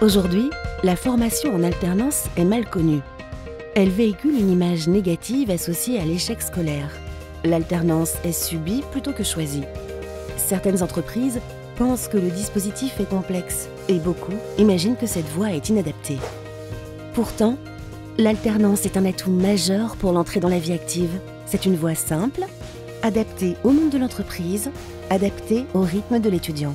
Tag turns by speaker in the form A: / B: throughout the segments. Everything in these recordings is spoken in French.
A: Aujourd'hui, la formation en alternance est mal connue. Elle véhicule une image négative associée à l'échec scolaire. L'alternance est subie plutôt que choisie. Certaines entreprises pensent que le dispositif est complexe et beaucoup imaginent que cette voie est inadaptée. Pourtant, l'alternance est un atout majeur pour l'entrée dans la vie active. C'est une voie simple, adaptée au monde de l'entreprise, adaptée au rythme de l'étudiant.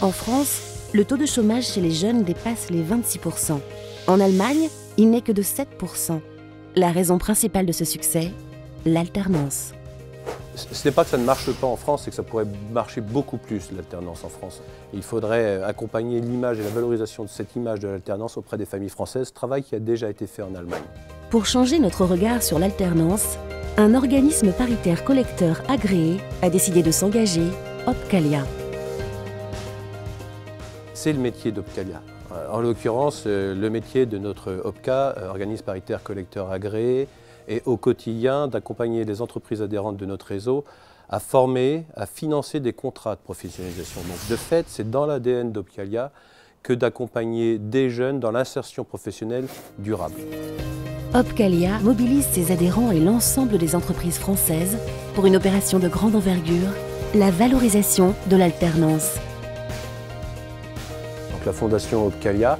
A: En France, le taux de chômage chez les jeunes dépasse les 26%. En Allemagne, il n'est que de 7%. La raison principale de ce succès, l'alternance.
B: Ce n'est pas que ça ne marche pas en France, c'est que ça pourrait marcher beaucoup plus, l'alternance en France. Il faudrait accompagner l'image et la valorisation de cette image de l'alternance auprès des familles françaises, travail qui a déjà été fait en Allemagne.
A: Pour changer notre regard sur l'alternance, un organisme paritaire collecteur agréé a décidé de s'engager, Opcalia.
B: C'est le métier d'Opcalia. En l'occurrence, le métier de notre OPCA, organisme paritaire collecteur agréé, est au quotidien d'accompagner les entreprises adhérentes de notre réseau à former, à financer des contrats de professionnalisation. Donc de fait, c'est dans l'ADN d'Opcalia que d'accompagner des jeunes dans l'insertion professionnelle durable.
A: Opcalia mobilise ses adhérents et l'ensemble des entreprises françaises pour une opération de grande envergure, la valorisation de l'alternance.
B: La Fondation Opcalia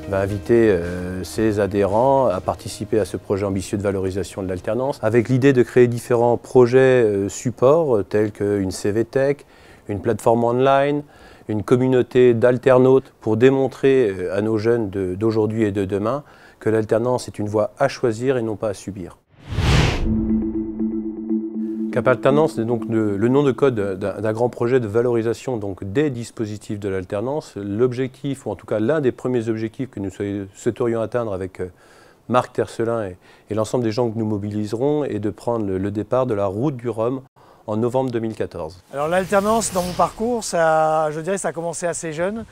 B: va inviter ses adhérents à participer à ce projet ambitieux de valorisation de l'alternance avec l'idée de créer différents projets supports tels qu'une CVTech, une plateforme online, une communauté d'alternautes pour démontrer à nos jeunes d'aujourd'hui et de demain que l'alternance est une voie à choisir et non pas à subir. Cap Alternance est donc le nom de code d'un grand projet de valorisation donc, des dispositifs de l'alternance. L'objectif, ou en tout cas l'un des premiers objectifs que nous souhaiterions atteindre avec Marc Tercelin et l'ensemble des gens que nous mobiliserons, est de prendre le départ de la route du Rhum en novembre 2014.
C: Alors l'alternance dans mon parcours, je dirais ça a commencé assez jeune.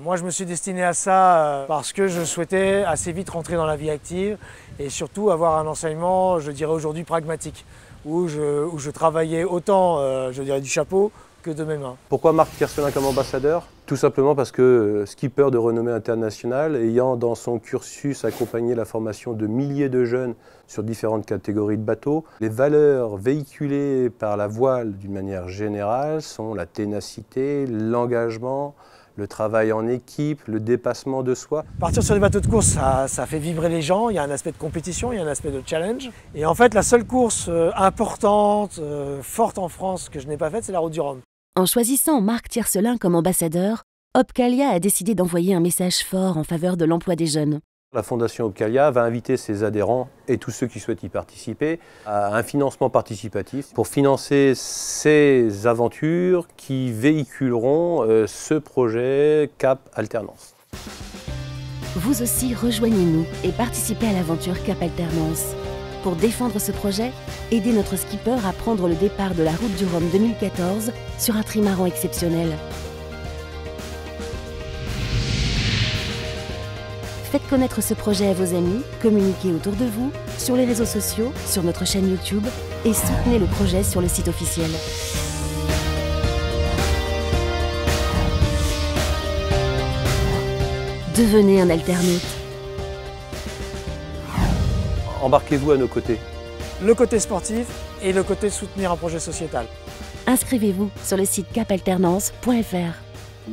C: Moi je me suis destiné à ça parce que je souhaitais assez vite rentrer dans la vie active et surtout avoir un enseignement, je dirais aujourd'hui pragmatique. Où je travaillais autant, je dirais, du chapeau que de mes mains.
B: Pourquoi Marc Tercelin comme ambassadeur? Tout simplement parce que skipper de renommée internationale, ayant dans son cursus accompagné la formation de milliers de jeunes sur différentes catégories de bateaux, les valeurs véhiculées par la voile d'une manière générale sont la ténacité, l'engagement, le travail en équipe, le dépassement de soi.
C: Partir sur des bateaux de course, ça fait vibrer les gens, il y a un aspect de compétition, il y a un aspect de challenge. Et en fait, la seule course importante, forte en France que je n'ai pas faite, c'est la route du Rhum.
A: En choisissant Marc Tercelin comme ambassadeur, Opcalia a décidé d'envoyer un message fort en faveur de l'emploi des jeunes.
B: La Fondation Opcalia va inviter ses adhérents et tous ceux qui souhaitent y participer à un financement participatif pour financer ces aventures qui véhiculeront ce projet Cap Alternance.
A: Vous aussi, rejoignez-nous et participez à l'aventure Cap Alternance. Pour défendre ce projet, aidez notre skipper à prendre le départ de la route du Rhum 2014 sur un trimaran exceptionnel. Faites connaître ce projet à vos amis, communiquez autour de vous, sur les réseaux sociaux, sur notre chaîne YouTube et soutenez le projet sur le site officiel. Devenez un alternaute.
B: Embarquez-vous à nos côtés.
C: Le côté sportif et le côté soutenir un projet sociétal.
A: Inscrivez-vous sur le site capalternance.fr.